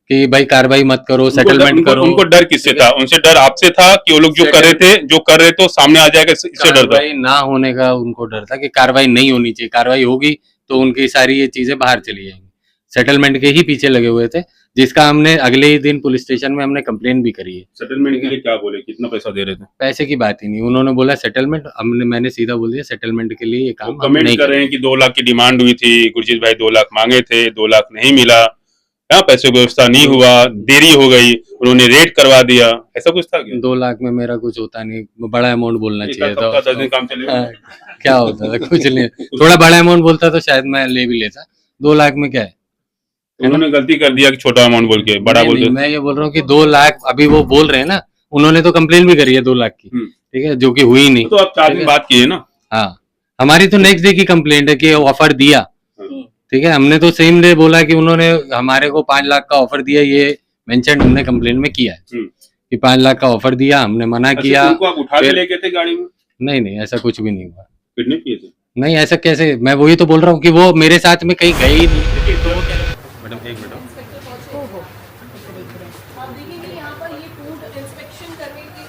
कि भाई कार्रवाई मत करो, सेटलमेंट करो। उनको डर किससे था? उनसे डर आपसे था कि वो लोग जो कर रहे थे तो सामने आ जाएगा, इससे डर था? कार्रवाई ना होने का उनको डर था कि कार्रवाई नहीं होनी चाहिए, कार्रवाई होगी तो उनकी सारी ये चीजें बाहर चली जाएंगी। सेटलमेंट के ही पीछे लगे हुए थे, जिसका हमने अगले ही दिन पुलिस स्टेशन में हमने कंप्लेन भी करी है। सेटलमेंट के लिए क्या बोले, कितना पैसा दे रहे थे? पैसे की बात ही नहीं, उन्होंने बोला सेटलमेंट, मैंने सीधा बोल दिया सेटलमेंट के लिए ये काम हम कमेंट नहीं कर रहे हैं कि 2 लाख की डिमांड हुई थी, गुरजीत भाई 2 लाख मांगे थे, 2 लाख नहीं मिला, पैसे की व्यवस्था नहीं हुआ, देरी हो गई, उन्होंने रेड करवा दिया, ऐसा कुछ था क्या? 2 लाख में मेरा कुछ होता नहीं, बड़ा अमाउंट बोलना चाहिए था। 10 दिन काम चलेगा। क्या होता था, कुछ नहीं। थोड़ा बड़ा अमाउंट बोलता तो शायद मैं ले भी लेता। 2 लाख में क्या है? उन्होंने गलती कर दिया कि छोटा अमाउंट बोल के बड़ा बोल के। मैं ये बोल रहा हूँ कि 2 लाख अभी वो बोल रहे हैं ना, उन्होंने तो कंप्लेन भी करी है 2 लाख की, ठीक है, जो कि हुई नहीं। तो आप 4 दिन बात किए ना? हाँ, हमारी तो नेक्स्ट डे की कंप्लेंट है कि ऑफर दिया, ठीक है, हमने तो सेम डे बोला कि उन्होंने हमारे को 5 लाख का ऑफर दिया, ये मेंशन हमने कंप्लेन में किया है कि 5 लाख का ऑफर दिया, हमने मना किया। उनको आप उठा के लेके थे गाड़ी में? नहीं, ऐसा कुछ भी नहीं हुआ। किडनैप किए थे? नहीं, ऐसा कैसे? मैं वही तो बोल रहा हूँ कि वो मेरे साथ में कहीं गए ही नहीं। मैडम एक मिनट, आप देखेंगे यहाँ पर ये फूड इंस्पेक्शन करने के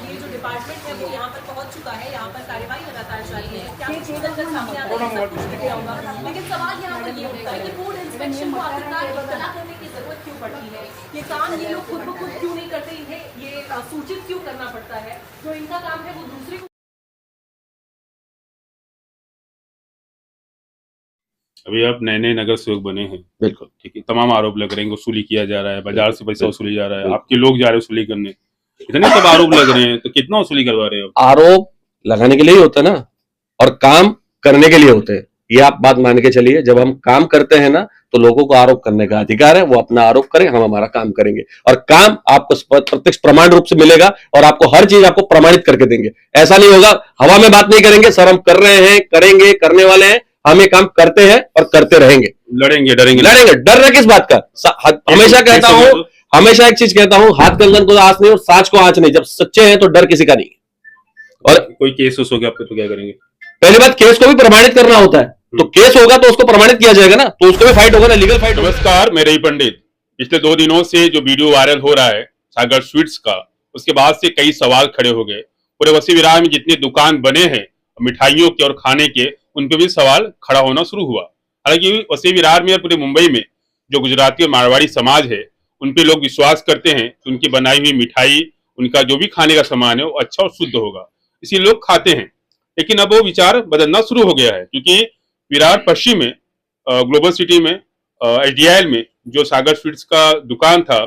ये जो डिपार्टमेंट है वो यहाँ पर पहुँच चुका है, यहाँ पर कार्यवाही लगातार जारी है। क्या कुछ निकल सामने आता है, सब कुछ दिख रहा होगा, लेकिन सवाल यहाँ पर ये उठता है कि फूड इंस्पेक्शन को आखिरकार इत्तला करने की जरूरत क्यों पड़ती है? ये काम ये लोग खुद ब खुद क्यों नहीं करते, इन्हें ये सूचित क्यों करना पड़ता है? जो इनका काम है वो दूसरे को। अभी आप नए नए नगर सेवक बने हैं, बिल्कुल ठीक है, तमाम आरोप लग रहे हैं, वसूली किया जा रहा है, बाजार से पैसा वसूली जा रहा है, आपके लोग जा रहे हैं वसूली करने, इतने सब आरोप लग रहे हैं, तो कितना वसूली करवा रहे हो? आरोप लगाने के लिए ही होता है ना, और काम करने के लिए होते हैं। ये आप बात मान के चलिए, जब हम काम करते हैं ना तो लोगों को आरोप करने का अधिकार है, वो अपना आरोप करें, हम हमारा काम करेंगे, और काम आपको प्रत्यक्ष प्रमाण रूप से मिलेगा, और आपको हर चीज आपको प्रमाणित करके देंगे। ऐसा नहीं होगा हवा में बात नहीं करेंगे, सर हम कर रहे हैं, करेंगे, करने वाले हैं, हम ये काम करते हैं और करते रहेंगे। लड़ेंगे, डरेंगे? डरना किस बात का? हमेशा कहता हूं, हमेशा एक चीज कहता हूं, हाथ कंगन को आंच नहीं और साच को आंच नहीं। जब सच्चे हैं तो डर किसी का नहीं। और कोई केस हो गया आपके तो क्या करेंगे? पहली बात, केस को भी प्रमाणित करना होता है, तो केस होगा तो उसको प्रमाणित किया जाएगा ना, तो उसको भी फाइट होगा ना, लीगल फाइट। नमस्कार, मैं रवि पंडित। पिछले 2 दिनों से जो वीडियो वायरल हो रहा है सागर स्वीट्स का, उसके बाद से कई सवाल खड़े हो गए। पूरे वसी विरार में जितने दुकान बने हैं मिठाइयों के और खाने के, उन पे भी सवाल खड़ा होना शुरू हुआ। हालांकि वसी विरार में और पूरे मुंबई में जो गुजराती और मारवाड़ी समाज है, उन पे लोग विश्वास करते हैं कि उनकी बनाई हुई मिठाई, उनका जो भी खाने का सामान है वो अच्छा और शुद्ध होगा, इसलिए लोग खाते हैं। लेकिन अब वो विचार बदलना शुरू हो गया है, क्योंकि विरार पश्चिम में ग्लोबल सिटी में एचडीआईएल में जो सागर स्वीट्स का दुकान था,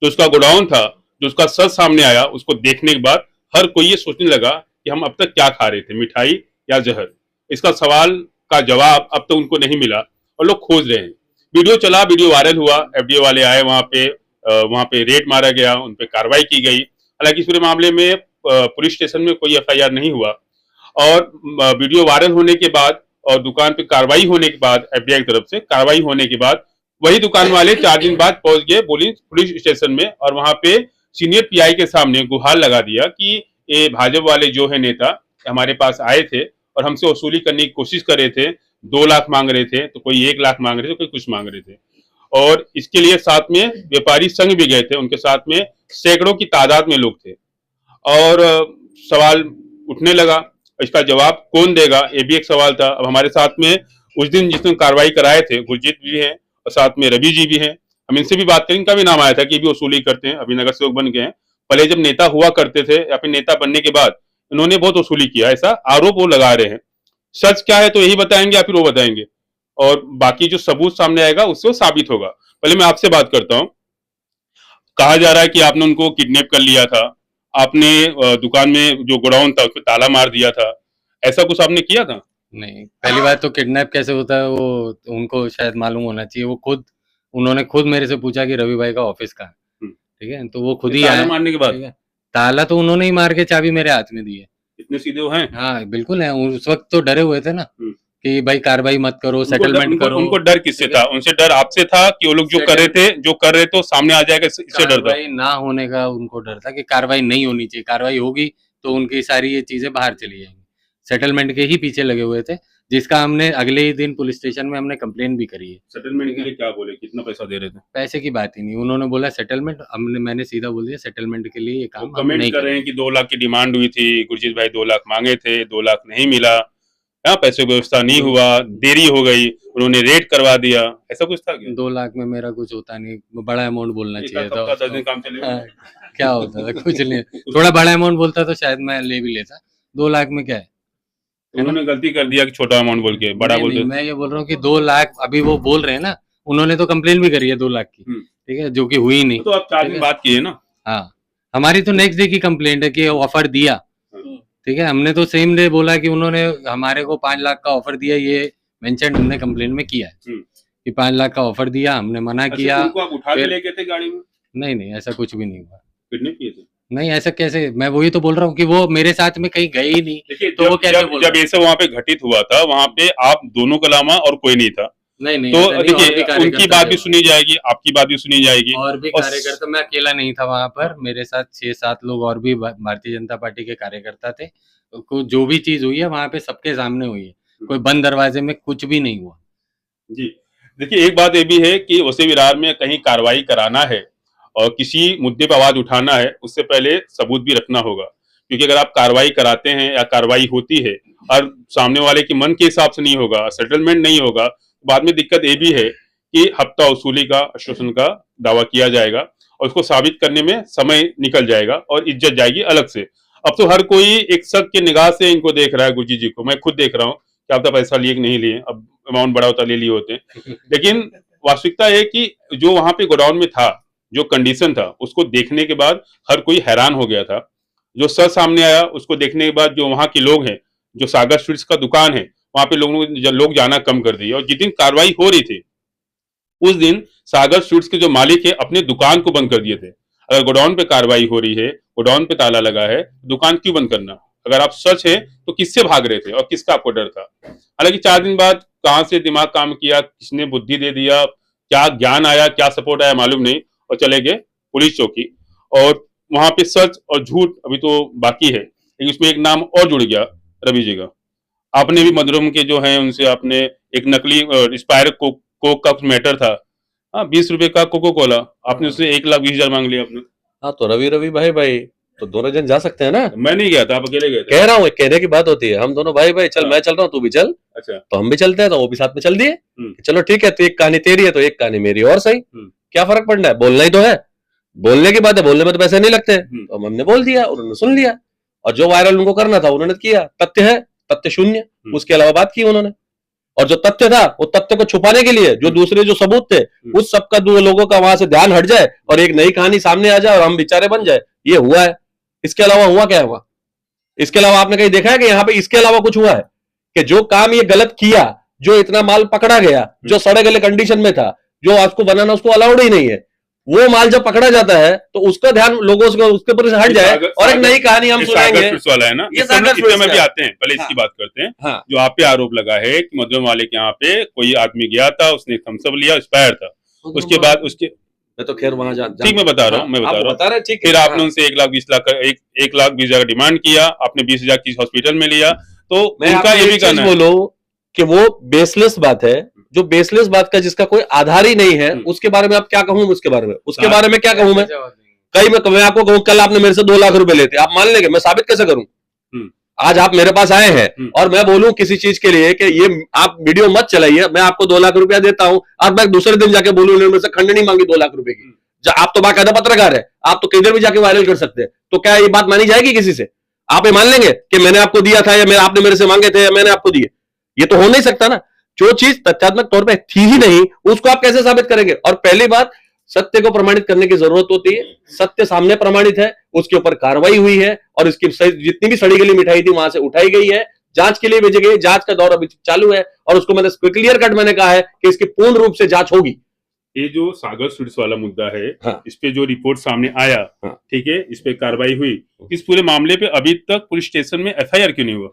जो उसका गोडाउन था, जो उसका सच सामने आया, उसको देखने के बाद हर कोई ये सोचने लगा कि हम अब तक क्या खा रहे थे, मिठाई या जहर। इसका सवाल का जवाब अब तक उनको नहीं मिला और लोग खोज रहे हैं। वीडियो चला, वीडियो वायरल हुआ, एफडीए वाले आए वहां पे रेड मारा गया, उन पे कार्रवाई की गई। हालांकि इस पूरे मामले में पुलिस स्टेशन में कोई एफआईआर नहीं हुआ, और वीडियो वायरल होने के बाद और दुकान पे कार्रवाई होने के बाद, एफडीआई की तरफ से कार्रवाई होने के बाद, वही दुकान वाले 4 दिन बाद पहुंच गए पुलिस स्टेशन में, और वहां पे सीनियर पीआई के सामने गुहार लगा दिया कि ये भाजपा वाले जो है नेता हमारे पास आए थे और हमसे वसूली करने की कोशिश कर रहे थे, 2 लाख मांग रहे थे, तो कोई 1 लाख मांग रहे थे, कोई कुछ मांग रहे थे, और इसके लिए साथ में व्यापारी संघ भी गए थे, उनके साथ में सैकड़ों की तादाद में लोग थे। और सवाल उठने लगा, इसका जवाब कौन देगा, ये भी एक सवाल था। अब हमारे साथ में उस दिन जिस दिन कार्रवाई कराए थे गुरजीत भी हैं और साथ में रवि जी भी हैं, हम इनसे भी बात करें, इनका भी नाम आया था कि ये भी वसूली करते हैं, अभी नगर सेवक बन गए हैं। पहले जब नेता हुआ करते थे या फिर नेता बनने के बाद इन्होंने बहुत वसूली किया, ऐसा आरोप वो लगा रहे हैं। सच क्या है तो यही बताएंगे या फिर वो बताएंगे, और बाकी जो सबूत सामने आएगा उससे वो साबित होगा। पहले मैं आपसे बात करता हूँ। कहा जा रहा है कि आपने उनको किडनैप कर लिया था, आपने दुकान में जो गोडाउन था उसको ताला मार दिया था, ऐसा कुछ आपने किया था? नहीं, पहली बात तो किडनैप कैसे होता है वो उनको शायद मालूम होना चाहिए। उन्होंने खुद मेरे से पूछा कि रवि भाई का ऑफिस कहाँ है, ठीक है, तो वो खुद ही आए। मारने के बाद ताला तो उन्होंने ही मार के चाबी मेरे हाथ में दी है। इतने सीधे वो हैं? हाँ बिल्कुल है, उस वक्त तो डरे हुए थे ना कि भाई कार्रवाई मत करो, सेटलमेंट करो। उनको डर किससे था? उनसे डर आपसे था कि वो लोग जो कर रहे थे वो सामने आ जाएगा, इससे डर था? कार्रवाई ना होने का उनको डर था कि कार्रवाई नहीं होनी चाहिए, कार्रवाई होगी तो उनकी सारी ये चीजें बाहर चली जाएंगी। सेटलमेंट के ही पीछे लगे हुए थे, जिसका हमने अगले ही दिन पुलिस स्टेशन में हमने कंप्लेन भी करी है। सेटलमेंट के लिए क्या बोले, कितना पैसा दे रहे थे? पैसे की बात ही नहीं, उन्होंने बोला सेटलमेंट, मैंने सीधा बोल दिया सेटलमेंट के लिए ये काम हम कमेंट नहीं कर रहे करेंगे। हैं कि 2 लाख की डिमांड हुई थी, गुरजीत भाई 2 लाख मांगे थे, 2 लाख नहीं मिला, यहाँ पैसे की व्यवस्था नहीं हुआ, देरी हो गई, उन्होंने रेट करवा दिया, ऐसा कुछ था क्या? 2 लाख में मेरा कुछ होता नहीं, बड़ा अमाउंट बोलना एक चाहिए हफ्ता, 10 था। दिन काम चलेगा। हाँ, क्या होता था, कुछ नहीं। थोड़ा बड़ा अमाउंट बोलता तो शायद मैं ले भी लेता। 2 लाख में क्या है? उन्होंने गलती कर दिया कि छोटा अमाउंट बोल के बड़ा नहीं, बोलते। मैं ये बोल रहा हूँ कि 2 लाख अभी वो बोल रहे हैं ना, उन्होंने तो कंप्लेन भी करी है 2 लाख की, ठीक है, जो कि हुई नहीं। तो आप 4 दिन बात किए ना? हाँ, हमारी तो नेक्स्ट डे की कंप्लेंट है कि ऑफर दिया, ठीक है, हमने तो सेम डे बोला कि उन्होंने हमारे को 5 लाख का ऑफर दिया, ये मेंशन हमने कंप्लेंट में किया है कि 5 लाख का ऑफर दिया, हमने मना किया। अच्छा, उनको आप उठा के फिर- लेके थे गाड़ी में? नहीं, ऐसा कुछ भी नहीं हुआ। किडनैप किए थे? नहीं, ऐसा कैसे, मैं वही तो बोल रहा हूँ कि वो मेरे साथ में कहीं गए ही नहीं। देखिए, तो वो कैसे बोल जब ये सब वहाँ पे घटित हुआ था, वहाँ पे आप दोनों के अलावा और कोई नहीं था। नहीं, तो ऐसा नहीं, और भी देखिए, कार्यकर्ता उनकी बात भी थे। सुनी जाएगी, आपकी बात भी सुनी जाएगी। और भी और कार्यकर्ता, मैं अकेला नहीं था वहां पर, मेरे साथ 6-7 लोग और भी भारतीय जनता पार्टी के कार्यकर्ता थे। को जो भी चीज हुई है वहां पे सबके सामने हुई है, कोई बंद दरवाजे में कुछ भी नहीं हुआ। जी, देखिए, एक बात ये भी है कि वसई विरार में कहीं कार्रवाई कराना है और किसी मुद्दे पर आवाज उठाना है, उससे पहले सबूत भी रखना होगा, क्योंकि अगर आप कार्रवाई कराते हैं या कार्रवाई होती है और सामने वाले के मन के हिसाब से नहीं होगा, सेटलमेंट नहीं होगा, तो बाद में दिक्कत ये भी है कि हफ्ता वसूली का, आश्वासन का दावा किया जाएगा और उसको साबित करने में समय निकल जाएगा और इज्जत जाएगी अलग से। अब तो हर कोई एक शक की निगाह से इनको देख रहा है, गुरजीत जी को, मैं खुद देख रहा हूँ कि आपका पैसा लिए कि नहीं लिए, अब अमाउंट बड़ा होता ले लिए होते हैं। लेकिन वास्तविकता है कि जो वहां पे गोडाउन में था, जो कंडीशन था, उसको देखने के बाद हर कोई हैरान हो गया था। जो सच सामने आया उसको देखने के बाद जो वहां के लोग हैं, जो सागर स्वीट्स का दुकान है, वहां पे लोग जाना कम कर दिए और जिस दिन कार्रवाई हो रही थी उस दिन सागर स्वीट्स के जो मालिक है अपने दुकान को बंद कर दिए थे। अगर गोडाउन पे कार्रवाई हो रही है, गोडाउन पे ताला लगा है, दुकान क्यों बंद करना? अगर आप सच है तो किससे भाग रहे थे और किसका आपको डर था? हालांकि 4 दिन बाद कहां से दिमाग काम किया, किसने बुद्धि दे दिया, क्या ज्ञान आया, क्या सपोर्ट आया मालूम नहीं, और चले गए पुलिस चौकी। और वहां पे सच और झूठ अभी तो बाकी है, लेकिन उसमें एक नाम और जुड़ गया, रवि जी का। आपने भी मधुरम के जो है उनसे आपने एक नकली एक्सपायर कोक का कुछ मैटर था, हाँ, 20 रुपए का कोको कोला, आपने उससे 1,20,000 मांग लिया आपने। हाँ, तो रवि भाई तो दोनों जन जा सकते हैं ना। मैं नहीं गया था, आप अकेले गए थे। कह रहा हूँ, कहने की बात होती है, हम दोनों भाई चल, मैं चल रहा हूँ, तू भी चल, अच्छा, तो हम भी चलते हैं, तो वो भी साथ में चल दिए। चलो ठीक है, तो एक कहानी तेरी है तो एक कहानी मेरी, और सही, क्या फर्क पड़ना है, बोलना ही तो है, बोलने की बात है, बोलने में तो पैसे नहीं लगते। तो हमने बोल दिया, उन्होंने सुन लिया, और जो वायरल उनको करना था उन्होंने किया। तथ्य है, तथ्य शून्य, उसके अलावा बात की उन्होंने। और जो तथ्य था वो तथ्य को छुपाने के लिए जो दूसरे जो सबूत थे, उस सब का दो लोगों का वहां से ध्यान हट जाए और एक नई कहानी सामने आ जाए और हम बेचारे बन जाए, ये हुआ है। इसके अलावा हुआ क्या हुआ? इसके अलावा आपने कहीं देखा है कि यहाँ पे इसके अलावा कुछ हुआ है? कि जो काम ये गलत किया, जो इतना माल पकड़ा गया, जो सड़े गले कंडीशन में था, जो उसको बनाना उसको अलाउड ही नहीं है, वो माल जब पकड़ा जाता है तो उसका ध्यान लोगों से उसके ऊपर से हट जाए और एक नई कहानी हम सुनाएंगे। वाला है ना, ये इसमें सागर में भी आते हैं, पहले इसकी बात करते हैं। हाँ। जो आप पे आरोप लगा है कि मधुरम वाले के यहाँ पे कोई आदमी गया था, उसने थम्स अप लिया, एक्सपायर था, उसके बाद उसके, मैं तो खैर वहां ठीक, मैं बता रहा हूँ, मैं बता रहा हूँ, ठीक। फिर आपने उनसे 1,20,000 डिमांड किया, आपने 20,000 की हॉस्पिटल में लिया, तो उनका ये भी कहना है बोलो कि वो बेसलेस बात है, जो बेसलेस बात का जिसका कोई आधार ही नहीं है, उसके बारे में आप क्या कहूँ? उसके बारे में क्या कहूँ मैं? मैं आपको कहूँ, कल आपने मेरे से 2 लाख रुपए लेते, आप मान लेंगे? मैं साबित कैसे करूं? आज आप मेरे पास आए हैं और मैं बोलूं किसी चीज के लिए कि ये आप वीडियो मत चलाइए, मैं आपको 2 लाख रुपया देता हूं, और मैं दूसरे दिन जाके बोलूं मेरे से खंडनी मांगी 2 लाख रुपए की। आप तो बाकायदा पत्रकार है, आप तो किधर भी जाके वायरल कर सकते हैं, तो क्या ये बात मानी जाएगी किसी से? आप ये मान लेंगे कि मैंने आपको दिया था या आपने मेरे से मांगे थे या मैंने आपको दिए? ये तो हो नहीं सकता ना। जो चीज तथ्यात्मक तौर पे थी ही नहीं, उसको आप कैसे साबित करेंगे? और पहली बात, सत्य को प्रमाणित करने की जरूरत होती है। सत्य सामने प्रमाणित है, उसके ऊपर कार्रवाई हुई है और इसकी जितनी भी सड़ी गली मिठाई थी वहां से उठाई गई है, जांच के लिए भेजी गई, जांच का दौर अभी चालू है और उसको मैंने क्लियर कट मैंने कहा है कि इसकी पूर्ण रूप से जांच होगी। ये जो सागर स्वीट्स वाला मुद्दा है, हाँ। इस पे जो रिपोर्ट सामने आया, हाँ। ठीक है, इस पे कार्रवाई हुई, इस पूरे मामले पे अभी तक पुलिस स्टेशन में FIR क्यों नहीं हुआ?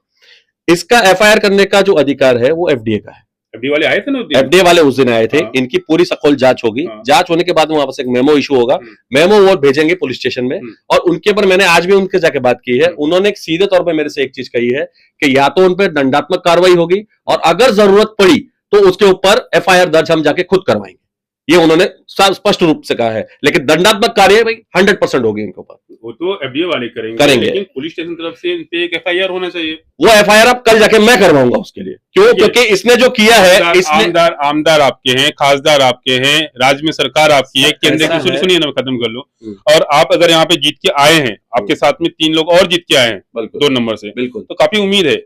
इसका FIR करने का जो अधिकार है वो FDA का है। एफडी वाले आए थे ना उस दिन? एफडीए वाले उस दिन आए थे। हाँ। इनकी पूरी सखोल जांच होगी। हाँ। जांच होने के बाद में वापस एक मेमो इशू होगा। मेमो वो भेजेंगे पुलिस स्टेशन में, और उनके ऊपर मैंने आज भी उनके जाके बात की है। उन्होंने एक सीधे तौर पे मेरे से एक चीज कही है कि या तो उन पर दंडात्मक कार्रवाई होगी, और अगर जरूरत पड़ी तो उसके ऊपर एफआईआर दर्ज हम जाके खुद करवाएंगे। ये उन्होंने स्पष्ट रूप से कहा है। लेकिन दंडात्मक कार्रवाई भाई 100% होगी इनके ऊपर। वो तो एफडीए वाले करेंगे, लेकिन पुलिस स्टेशन तरफ से इन पे एक एफआईआर होना चाहिए। वो एफआईआर अब कल जाके मैं करवाऊंगा उसके लिए। क्यों? क्योंकि इसने जो किया है, इसने आमदार आपके हैं, खासदार आपके हैं, राज्य में सरकार आपकी है, केंद्र की। सुनिए ना, मैं खत्म कर लूं। और आप अगर यहाँ पे जीत के आए हैं, आपके साथ में 3 लोग और जीत के आए हैं 2 नंबर से, बिल्कुल, तो काफी उम्मीद है।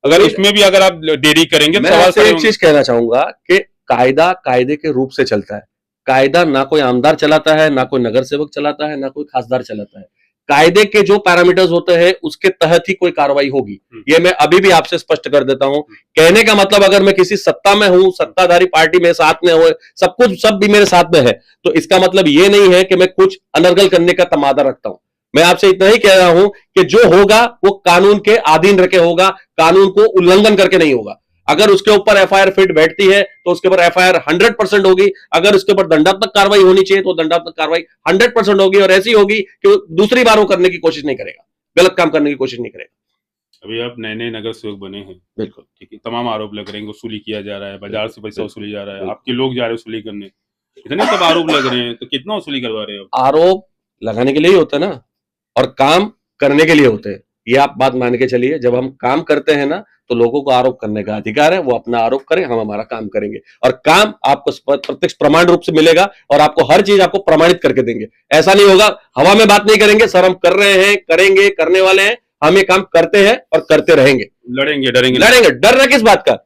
अगर इसमें भी अगर आप देरी करेंगे, मैं आपसे एक चीज कहना चाहूंगा कि कायदा कायदे के रूप से चलता है। कायदा ना कोई आमदार चलाता है, ना कोई नगर सेवक चलाता है, ना कोई खासदार चलाता है। कायदे के जो पैरामीटर्स होते हैं उसके तहत ही कोई कार्रवाई होगी। ये मैं अभी भी आपसे स्पष्ट कर देता हूं। कहने का मतलब, अगर मैं किसी सत्ता में हूं, सत्ताधारी पार्टी में साथ में हो, सब भी मेरे साथ में है, तो इसका मतलब ये नहीं है कि मैं कुछ अनर्गल करने का तमादा रखता हूं। मैं आपसे इतना ही कह रहा हूं कि जो होगा वो कानून के अधीन रखे होगा, कानून को उल्लंघन करके नहीं होगा। अगर उसके ऊपर एफआईआर फिट बैठती है तो उसके ऊपर एफआईआर 100% होगी। अगर उसके ऊपर दंडात्मक कार्रवाई होनी चाहिए तो दंडात्मक कार्रवाई 100% होगी, और ऐसी होगी कि दूसरी बार वो करने की कोशिश नहीं करेगा, गलत काम करने की कोशिश नहीं करेगा। अभी आप नए नगर सेवक बने हैं, बिल्कुल ठीक है, तमाम आरोप लग रहे हैं, वसूली किया जा रहा है, बाजार से पैसा वसूली जा रहा है, आपके लोग जा रहे हैं वसूली करने, इतने सब आरोप लग रहे हैं, तो कितना वसूली करवा रहे हो? आरोप लगाने के लिए ही होता है ना, और काम करने के लिए होते हैं। ये आप बात मान के चलिए, जब हम काम करते हैं ना तो लोगों को आरोप करने का अधिकार है। वो अपना आरोप करें, हम हमारा काम करेंगे, और काम आपको प्रत्यक्ष प्रमाण रूप से मिलेगा, और आपको हर चीज आपको प्रमाणित करके देंगे। ऐसा नहीं होगा हवा में बात नहीं करेंगे, सर हम कर रहे हैं, करेंगे, करने वाले हैं, हम ये काम करते हैं और करते रहेंगे। लड़ेंगे डरना किस बात का?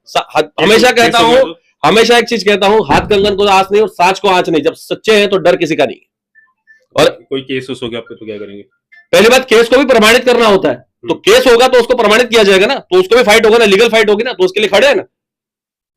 हमेशा कहता हूं, हमेशा एक चीज कहता हूं, हाथ कंगन को आंच नहीं और साँच को आंच नहीं। जब सच्चे हैं तो डर किसी का नहीं। और कोई केस हो गया आपको तो क्या करेंगे? पहली बात, केस को भी प्रमाणित करना होता है। तो केस होगा तो उसको प्रमाणित किया जाएगा ना, तो उसको भी फाइट होगा ना, लीगल फाइट होगी ना, तो उसके लिए खड़े हैं ना।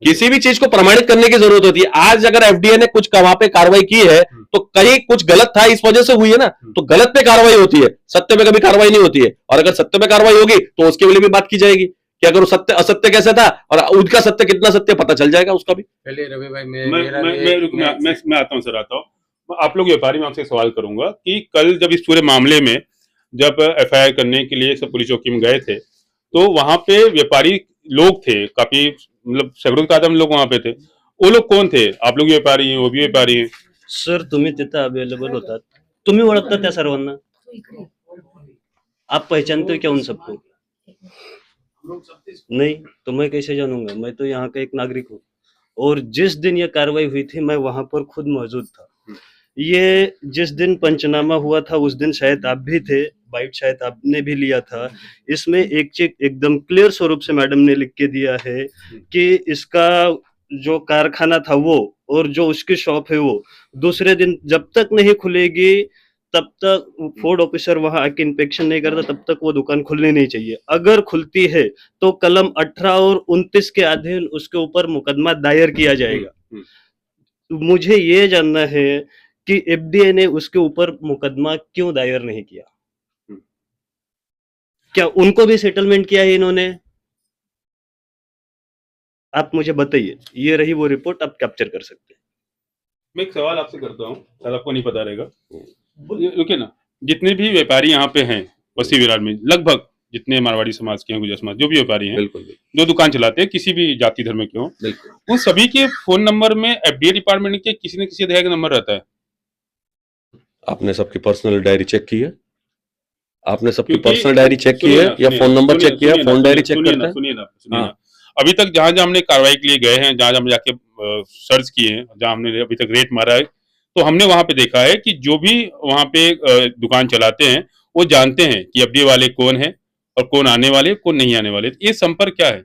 किसी भी चीज को प्रमाणित करने की जरूरत होती है। आज अगर एफडीए ने कुछ वहां पे कार्रवाई की है तो कहीं कुछ गलत था, इस वजह से हुई है ना, तो गलत पे कार्रवाई होती है, सत्य पे कभी कार्रवाई नहीं होती है। और अगर सत्य पे कार्रवाई होगी तो उसके लिए भी बात की जाएगी कि अगर वो सत्य असत्य कैसे था और उनका सत्य कितना सत्य, पता चल जाएगा उसका भी। चलिए रवि भाई, मैं आता हूँ। आप लोग व्यापारी, मैं आपसे सवाल करूंगा कि कल जब इस पूरे मामले में जब एफआईआर करने के लिए सब पुलिस चौकी में गए थे, तो वहां पे व्यापारी लोग थे, काफी मतलब सैकड़ों की तादाद में लोग वहां पे थे। वो लोग कौन थे? आप लोग व्यापारी हैं, वो भी व्यापारी हैं। सर तुम्ही तिथं अवेलेबल होतात, तुम्ही ओळखता त्या सर्वांना, आप पहचानते हो क्या उन सबको? नहीं तो मैं कैसे जानूंगा? मैं तो यहाँ का एक नागरिक हूँ, और जिस दिन ये कार्रवाई हुई थी मैं वहां पर खुद मौजूद था। ये जिस दिन पंचनामा हुआ था उस दिन शायद आप भी थे, बाइट शायद आपने भी लिया था। इसमें एक चेक एकदम क्लियर स्वरूप से मैडम ने लिख के दिया है कि इसका जो कारखाना था वो और जो उसकी शॉप है वो दूसरे दिन जब तक नहीं खुलेगी तब तक फूड ऑफिसर वहां आके इंस्पेक्शन नहीं करता, तब तक वो दुकान खुलनी नहीं चाहिए। अगर खुलती है तो कलम 18 और 29 के अधीन उसके ऊपर मुकदमा दायर किया जाएगा। मुझे ये जानना है कि एफडीए ने उसके ऊपर मुकदमा क्यों दायर नहीं किया? क्या उनको भी सेटलमेंट किया है इन्होंने? आप मुझे बताइए, ये रही वो रिपोर्ट, आप कैप्चर कर सकते हैं। मैं एक सवाल आपसे करता हूँ, शायद आपको नहीं पता रहेगा। रुकिए ना, जितने भी व्यापारी यहाँ पे हैं बस्ती विरार में, लगभग जितने मारवाड़ी समाज के हैं, गुजर समाज, जो भी व्यापारी हैं, जो दुकान चलाते हैं, किसी भी जाति धर्म के हों, उन सभी के फोन नंबर में एफडीए डिपार्टमेंट के किसी न किसी अधिकारी का नंबर रहता है। आपने सबकी पर्सनल डायरी चेक की है? आपने सबकी पर्सनल डायरी चेक की है या फोन नंबर चेक किया? फोन डायरी चेक करते हैं? सुनिए ना, अभी तक जहां जहां हमने कार्रवाई के लिए गए हैं, जहां जहां हम जाके सर्च किए हैं, जहां हमने अभी तक रेट मारा है, तो हमने वहां पे देखा है कि जो भी वहां पे दुकान चलाते हैं वो जानते हैं कि एफडीए वाले कौन है और कौन आने वाले, कौन नहीं आने वाले। ये संपर्क क्या है?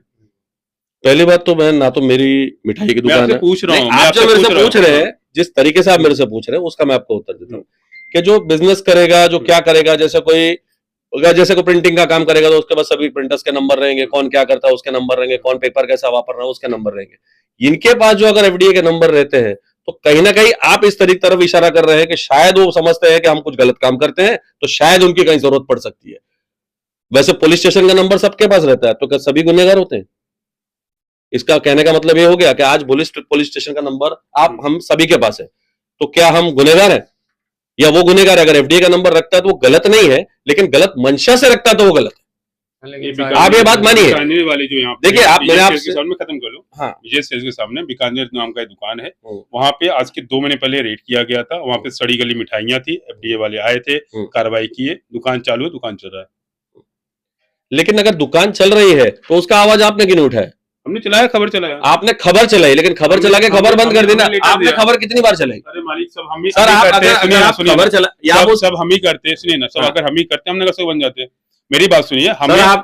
पहली बात तो मैं ना तो मेरी मिठाई की दुकान है, पूछ रहा हूँ, आप जो मेरे से पूछ रहे हैं, जिस तरीके से आप मेरे से पूछ रहे हैं उसका मैं आपको उत्तर देता हूँ कि जो बिजनेस करेगा, जो क्या करेगा, जैसे कोई प्रिंटिंग का काम करेगा तो उसके पास सभी प्रिंटर्स के नंबर रहेंगे, कौन क्या करता है उसके नंबर रहेंगे, कौन पेपर कैसा वापर रहा है उसके नंबर रहेंगे। इनके पास जो अगर एफडीए के नंबर रहते हैं तो कहीं ना कहीं आप इस तरीके तरफ इशारा कर रहे हैं कि शायद वो समझते हैं कि हम कुछ गलत काम करते हैं, तो शायद उनकी कहीं जरूरत पड़ सकती है। वैसे पुलिस स्टेशन का नंबर सबके पास रहता है, तो क्या सभी गुनहगार होते हैं? इसका कहने का मतलब ये हो गया कि आज पुलिस स्टेशन का नंबर आप हम सभी के पास है, तो क्या हम गुनहगार हैं या वो गुनहगार है? अगर एफडीए का नंबर रखता है तो वो गलत नहीं है, लेकिन गलत मंशा से रखता है तो वो गलत है। आप ये बात मानिए। बीकानेर वाले जो यहाँ देखिए, आप मैंने आपसे सामने खत्म कर लो। हाँ, विजय सेल्स के सामने बीकानेर नाम का एक दुकान है, वहाँ पे आज के 2 महीने पहले रेड किया गया था। वहाँ पे सड़ी गली मिठाइयाँ थी, एफडीए वाले आए थे, कार्रवाई किए, दुकान चालू है, दुकान चल रहा है। लेकिन अगर दुकान चल रही है तो उसका आवाज आपने क्यों नहीं उठाया? हमने चलाया, खबर चलाया। आपने खबर चलाई, लेकिन खबर चला के खबर बंद कर दी ना। आपने खबर कितनी बार चलाई? अरे मालिक, सब हम ही सर, आप करते हैं, सुनिए ना, सुनिए खबर ना, चला या वो सब हम ही करते हैं, सुनिए ना, सब हाँ। अगर हम ही करते हमने कैसे बन जाते? मेरी बात सुनिए,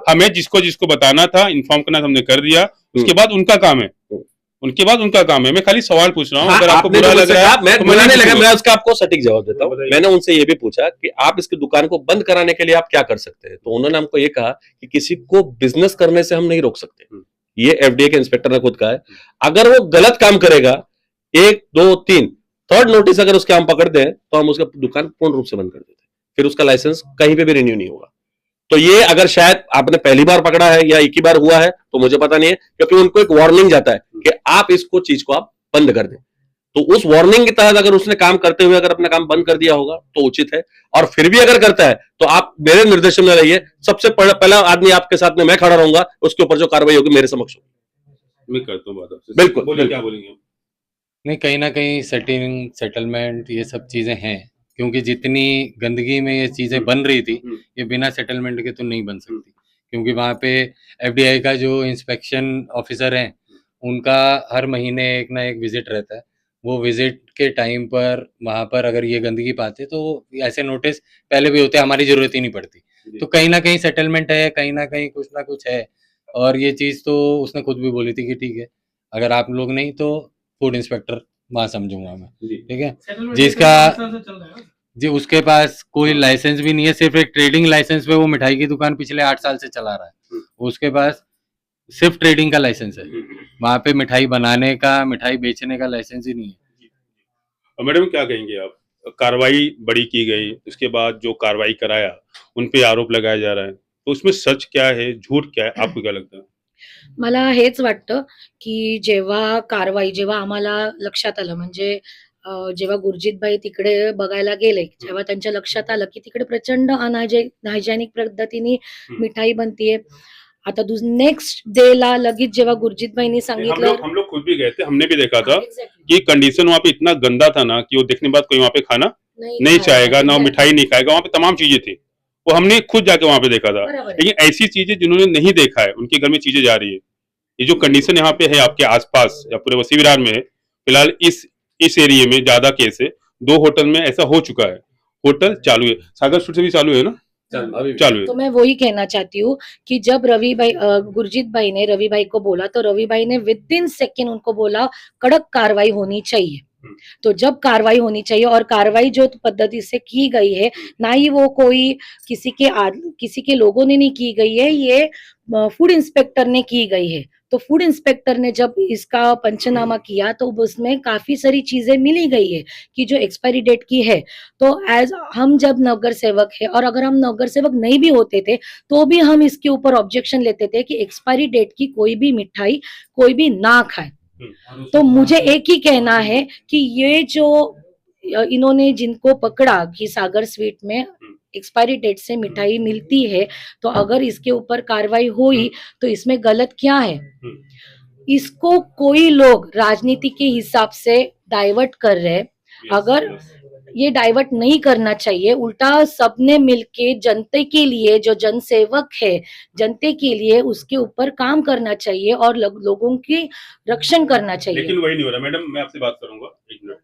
हमें जिसको जिसको बताना था, इन्फॉर्म करना था, हमने कर दिया। उसके बाद उनका काम है, उनके बाद उनका काम है। मैं खाली सवाल पूछ रहा हूँ, अगर आपको बुरा लग रहा है, मैं तो बुरा नहीं नहीं लगा, मैं उसका आपको सटीक जवाब देता हूँ। बताइए। मैंने उनसे ये भी पूछा कि आप इसकी दुकान को बंद कराने के लिए आप क्या कर सकते हैं, तो उन्होंने हमको ये कहा कि किसी को बिजनेस करने से हम नहीं रोक सकते। ये एफडीए के इंस्पेक्टर ने खुद कहा है। अगर वो गलत काम करेगा, 1 2 3 थर्ड नोटिस अगर उसके हम पकड़ते हैं तो हम उसका दुकान पूर्ण रूप से बंद कर देते हैं, फिर उसका लाइसेंस कहीं पे भी रिन्यू नहीं होगा। तो ये अगर शायद आपने पहली बार पकड़ा है या एक ही बार हुआ है तो मुझे पता नहीं है, क्योंकि उनको एक वार्निंग जाता है कि आप इसको चीज को आप बंद कर दें। तो उस वार्निंग के तहत अगर उसने काम करते हुए अगर अपना काम बंद कर दिया होगा तो उचित है, और फिर भी अगर करता है तो आप मेरे निर्देशन में रहिए। सबसे पहला आदमी आपके साथ में मैं खड़ा रहूंगा, उसके ऊपर जो कार्रवाई होगी मेरे समक्ष होगी। मैं करता हूँ बात आपसे। बिल्कुल, बोलिए, क्या बोलेंगे? नहीं, कहीं ना कहीं सेटिंग सेटलमेंट ये सब चीजें हैं, क्योंकि जितनी गंदगी में ये चीजें बन रही थी, ये बिना सेटलमेंट के तो नहीं बन सकती। क्योंकि वहाँ पे एफडीआई का जो इंस्पेक्शन ऑफिसर है, उनका हर महीने एक ना एक विजिट रहता है। वो विजिट के टाइम पर वहाँ पर अगर ये गंदगी पाते तो ऐसे नोटिस पहले भी होते, हमारी जरूरत ही नहीं पड़ती। तो कहीं ना कहीं सेटलमेंट है, कहीं ना कहीं कुछ ना कुछ है। और ये चीज़ तो उसने खुद भी बोली थी कि ठीक है, अगर आप लोग नहीं तो फूड इंस्पेक्टर वहाँ समझूंगा मैं, ठीक है। जिसका जी उसके पास कोई लाइसेंस भी नहीं है, सिर्फ एक ट्रेडिंग लाइसेंस पे वो मिठाई की दुकान पिछले 8 साल से चला रहा है। उसके पास सिर्फ ट्रेडिंग का लाइसेंस है, वहाँ पे मिठाई बनाने का, मिठाई बेचने का लाइसेंस ही नहीं है। मैडम, क्या कहेंगे आप? कार्रवाई बड़ी की गई, उसके बाद जो कार्रवाई कराया उन पे आरोप लगाया जा रहा है, तो उसमें सच क्या है, झूठ क्या है, आपको क्या लगता है? मला हेच वाटतं की जेव्हा आम्हाला लक्षात आलं, म्हणजे जेव्हा गुरजीतबाई तिकडे बघायला गेले, जेव्हा त्यांच्या लक्षात आलं की तिकडे प्रचंड अनहायजेनिक पद्धतीने मिठाई बनतीये. आता नेक्स्ट डे ला लगेच जेव्हा गुरजीतबाईंनी सांगितलं, हम लोग खुद भी गए थे, हमने भी देखा था Exactly. कि कंडीशन वहाँ पे इतना गंदा था ना कि वो देखने के बाद कोई वहाँ पे खाना नहीं चाहेगा, ना मिठाई नहीं खाएगा। वहाँ पे तमाम चीजें थी, वो हमने खुद जाके वहाँ पे देखा था। बराबर है. लेकिन ऐसी चीजें जिन्होंने नहीं देखा है, उनके घर में चीजें जा रही है। ये जो कंडीशन यहाँ पे है आपके आसपास या पूरे वसी विरार में है, फिलहाल इस एरिया में ज्यादा केस है। 2 होटल में ऐसा हो चुका है, होटल चालू है, सागर स्ट्रीट से भी चालू है ना, चालू है। तो मैं वही कहना चाहती हूँ कि जब गुरजीत भाई ने रवि भाई को बोला, तो रवि भाई ने विदिन सेकेंड उनको बोला कड़क कार्रवाई होनी चाहिए। तो जब कार्रवाई होनी चाहिए, और कार्रवाई जो पद्धति से की गई है, ना ही वो कोई किसी के लोगों ने नहीं की गई है, ये फूड इंस्पेक्टर ने की गई है। तो फूड इंस्पेक्टर ने जब इसका पंचनामा किया तो उसमें काफी सारी चीजें मिली गई है कि जो एक्सपायरी डेट की है। तो एज हम जब नगर सेवक है, और अगर हम नगर सेवक नहीं भी होते थे तो भी हम इसके ऊपर ऑब्जेक्शन लेते थे कि एक्सपायरी डेट की कोई भी मिठाई कोई भी ना खाए। तो मुझे एक ही कहना है कि ये जो इन्होंने जिनको पकड़ा कि सागर स्वीट में एक्सपायरी डेट से मिठाई मिलती है, तो अगर इसके ऊपर कार्रवाई हुई तो इसमें गलत क्या है? इसको कोई लोग राजनीति के हिसाब से डाइवर्ट कर रहे। अगर ये डाइवर्ट नहीं करना चाहिए, उल्टा सबने मिलके जनता के लिए, जो जनसेवक है जनता के लिए, उसके ऊपर काम करना चाहिए और लोगों की रक्षण करना चाहिए। लेकिन वही नहीं हो रहा। मैडम, मैं आपसे बात करूंगा, एक मिनट।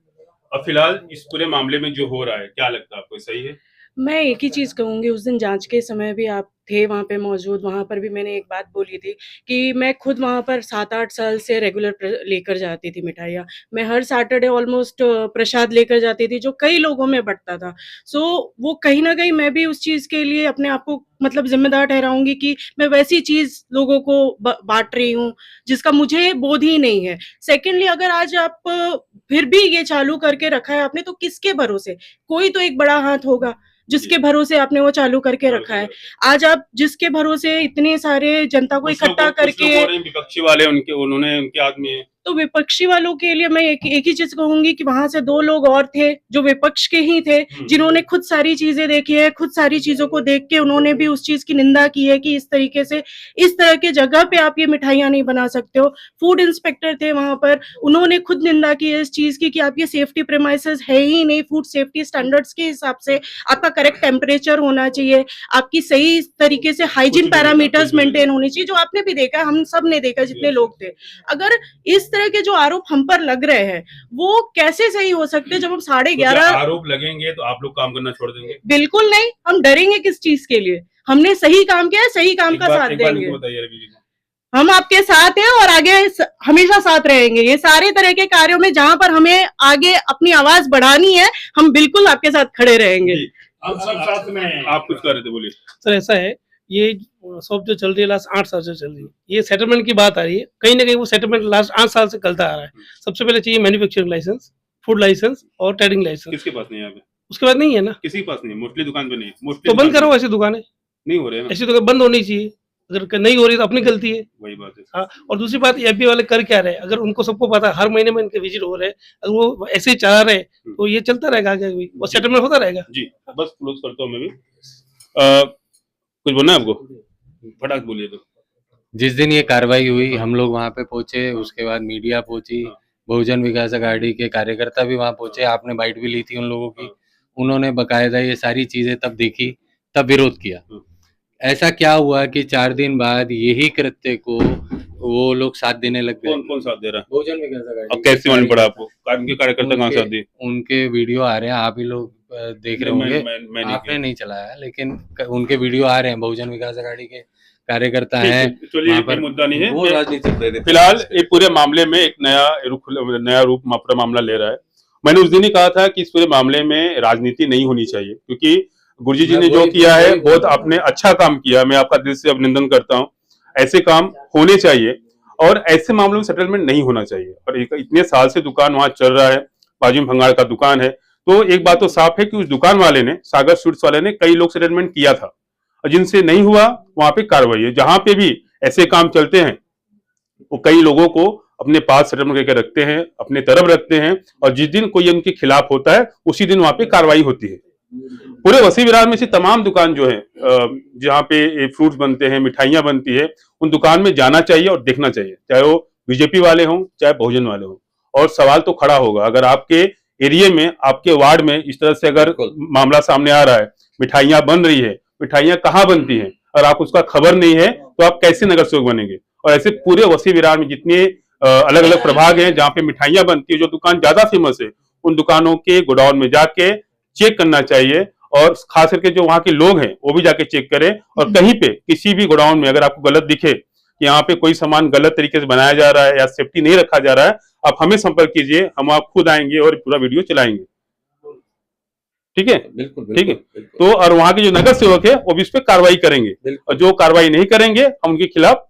अब फिलहाल इस पूरे मामले में जो हो रहा है, क्या लगता है आपको, सही है? मैं एक ही चीज़ कहूँगी, उस दिन जांच के समय भी आप थे वहाँ पे मौजूद, वहाँ पर भी मैंने एक बात बोली थी कि मैं खुद वहाँ पर 7-8 साल से रेगुलर लेकर जाती थी मिठाइयाँ। मैं हर सैटरडे ऑलमोस्ट प्रसाद लेकर जाती थी, जो कई लोगों में बँटता था। सो वो कहीं न कहीं मैं भी उस चीज़ के लिए अपने आप को मतलब ज़िम्मेदार ठहराऊँगी कि मैं वैसी चीज़ लोगों को बाँट रही हूँ, जिसका मुझे बोध ही नहीं है। सेकेंडली, अगर आज आप फिर भी ये चालू करके रखा है आपने, तो किसके भरोसे? कोई तो एक बड़ा हाथ होगा जिसके भरोसे आपने वो चालू करके रखा है। आज आप मतलब जिसके भरोसे इतने सारे जनता को कुछ लोग- इकट्ठा कुछ लोग करके, बोल रहे हैं विपक्षी वाले उनके आदमी है। तो विपक्षी वालों के लिए मैं एक ही चीज कहूंगी कि वहां से 2 लोग और थे जो विपक्ष के ही थे, जिन्होंने खुद सारी चीजें देखी है, खुद सारी चीजों को देख के उन्होंने भी उस चीज की निंदा की है कि इस तरीके से इस तरह के जगह पे आप ये मिठाइयां नहीं बना सकते हो। फूड इंस्पेक्टर थे वहां पर, उन्होंने खुद निंदा की है इस चीज की कि आप ये सेफ्टी प्रेमाइसेस है ही नहीं, फूड सेफ्टी स्टैंडर्ड्स के हिसाब से आपका करेक्ट टेम्परेचर होना चाहिए, आपकी सही तरीके से हाइजीन पैरामीटर्स मेंटेन होनी चाहिए, जो आपने भी देखा, हम सब ने देखा जितने लोग थे। अगर इस तरह के जो आरोप हम पर लग रहे हैं वो कैसे सही हो सकते हैं जब हम 11:30 आरोप लगेंगे तो आप लोग काम करना छोड़ देंगे? बिल्कुल नहीं, हम डरेंगे किस चीज के लिए? हमने सही काम किया है, सही काम का साथ देंगे। बताइए रवि जी को। हम आपके साथ हैं और आगे हमेशा साथ रहेंगे। ये सारे तरह के कार्यों में जहां पर हमें आगे अपनी आवाज बढ़ानी है, हम बिल्कुल आपके साथ खड़े रहेंगे। हम सब साथ में हैं। आप कुछ कर रहे थे, बोलिए। सर ऐसा है, ये शॉप जो चल रही है लास्ट 8 साल से चल रही है, ये सेटलमेंट की बात आ रही है, कहीं ना कहीं वो सेटलमेंट लास्ट 8 साल से चलता आ रहा है। सबसे पहले चाहिए मैन्युफैक्चरिंग लाइसेंस, फूड लाइसेंस और ट्रेडिंग लाइसेंस। किसके पास नहीं है? यहाँ पे उसके बाद नहीं है ना, किसी के पास नहीं है, मोस्टली दुकान पे नहीं है। तो बंद करो ऐसी दुकानें, नहीं हो रहे हैं ना, ऐसी दुकान बंद होनी चाहिए। अगर नहीं हो रही तो अपनी गलती है। वही बात है। हाँ, और दूसरी बात एमपी वाले कर क्या रहे हैं, अगर उनको सबको पता है हर महीने में इनके विजिट हो रहे हैं, अगर वो ऐसे ही चला रहे तो ये चलता रहेगा आगे भी, और सेटलमेंट होता रहेगा। जी बस क्लोज करता हूँ मैं भी। कुछ बोलना है आपको? फटाक बोलिए तो। जिस दिन ये कार्रवाई हुई हम लोग वहाँ पे पहुंचे, उसके बाद मीडिया पहुंची, बहुजन विकास अघाड़ी के कार्यकर्ता भी वहाँ पहुंचे, आपने बाइट भी ली थी उन लोगों की, उन्होंने बकायदा ये सारी चीजें तब देखी, तब विरोध किया। ऐसा क्या हुआ कि 4 दिन बाद यही कृत्य को वो लोग साथ देने लग गए। कौन साथ दे रहा है? बहुजन विकास अघाड़ी। अब कैसे मालूम पड़ा आपको? उनके कार्यकर्ता कहाँ साथ दिए? उनके वीडियो आ रहे हैं, आप ही लोग देख रहे होंगे, आपने नहीं चलाया, लेकिन उनके वीडियो आ रहे हैं। बहुजन विकास अघाड़ी के कार्यकर्ता हैं। चलिए ये मुद्दा नहीं है, वो राजनीति कर रहे थे। फिलहाल ये पूरे मामले में एक नया रूप पूरा मामला ले रहा है। मैंने उस दिन ही कहा था कि इस पूरे मामले में राजनीति नहीं होनी चाहिए, क्योंकि गुरुजी जी ने जो किया है बहुत आपने अच्छा काम किया, मैं आपका दिल से अभिनंदन करता हूँ। ऐसे काम होने चाहिए और ऐसे मामलों में सेटलमेंट नहीं होना चाहिए। और इतने साल से दुकान वहां चल रहा है, बाजू में भंगार का दुकान है, तो एक बात तो साफ है कि उस दुकान वाले ने, सागर स्वीट्स वाले ने कई लोग सेटलमेंट किया था, और जिनसे नहीं हुआ वहां पे कार्रवाई है। जहां पे भी ऐसे काम चलते हैं वो कई लोगों को अपने पास सेटलमेंट करके रखते हैं, अपने तरफ रखते हैं, और जिस दिन कोई उनके खिलाफ होता है उसी दिन वहां पे कार्रवाई होती है। पूरे वसी विरार में से तमाम दुकान जो है जहाँ पे फ्रूट्स बनते हैं, मिठाइयां बनती है, उन दुकान में जाना चाहिए और देखना चाहिए, चाहे वो बीजेपी वाले हों चाहे बहुजन वाले हों। और सवाल तो खड़ा होगा, अगर आपके एरिया में, आपके वार्ड में इस तरह से अगर मामला सामने आ रहा है, मिठाइयां बन रही है, मिठाइयां कहाँ बनती हैं और आप उसका खबर नहीं है, तो आप कैसे नगर सेवक बनेंगे? और ऐसे पूरे वसी विरार में जितने अलग अलग प्रभाग हैं जहाँ पे मिठाइयां बनती है, जो दुकान ज्यादा फेमस है, उन दुकानों के गोडाउन में जाके चेक करना चाहिए, और खास करके जो वहां के लोग हैं वो भी जाके चेक करें। और कहीं पे किसी भी गोडाउन में अगर आपको गलत दिखे कि यहाँ पे कोई सामान गलत तरीके से बनाया जा रहा है या सेफ्टी नहीं रखा जा रहा है, आप हमें संपर्क कीजिए, हम आप खुद आएंगे और पूरा वीडियो चलाएंगे। ठीक है? बिल्कुल, ठीक है। बिल्कुल। तो और वहां के जो नगर सेवक है वो भी इस पे कार्रवाई करेंगे, और जो कार्रवाई नहीं करेंगे हम उनके खिलाफ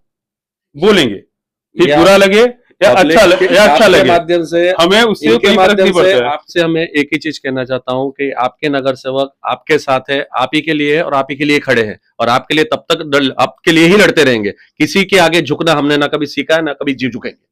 बोलेंगे, ठीक बुरा लगे या अच्छा लगे, माध्यम से हमें उससे इनके कोई फर्क माध्यम नहीं से पड़ता है। आपसे हमें एक ही चीज कहना चाहता हूं कि आपके नगर सेवक आपके साथ है, आप ही के लिए और आप ही के लिए खड़े हैं, और आपके लिए तब तक आपके लिए ही लड़ते रहेंगे। किसी के आगे झुकना हमने ना कभी सीखा है, ना कभी जी झुकेंगे।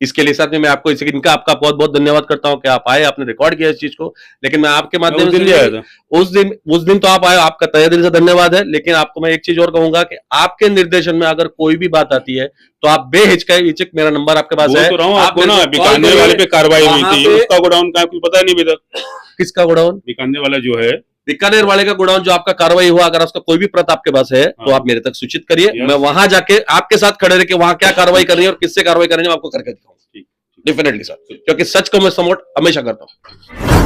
इसके लिए साथ में मैं आपको इनका आपका बहुत बहुत धन्यवाद करता हूं कि आप आए, आपने रिकॉर्ड किया इस चीज को। लेकिन मैं आपके माध्यम से उस दिन तो आप आए, आपका तहे दिल से धन्यवाद है। लेकिन आपको मैं एक चीज और कहूंगा कि आपके निर्देशन में अगर कोई भी बात आती है तो आप बेहिचक, मेरा नंबर आपके पास है, तो आपको ना बीकानेर वाले पे कार्रवाई हुई थी, उसका गोडाउन का कुछ पता नहीं अभी तक। किसका गोडाउन? बीकानेर वाला जो है, बीकानेर वाले का गोडाउन जो आपका कार्रवाई हुआ, अगर उसका कोई भी प्रत आपके पास है तो आप मेरे तक सूचित करिए, मैं वहां जाके आपके साथ खड़े रह के वहां क्या कार्रवाई करनी है और किससे कार्रवाई करनी है आपको करके दिखाऊंगा। डेफिनेटली सर, क्योंकि सच को मैं सपोर्ट हमेशा करता हूँ।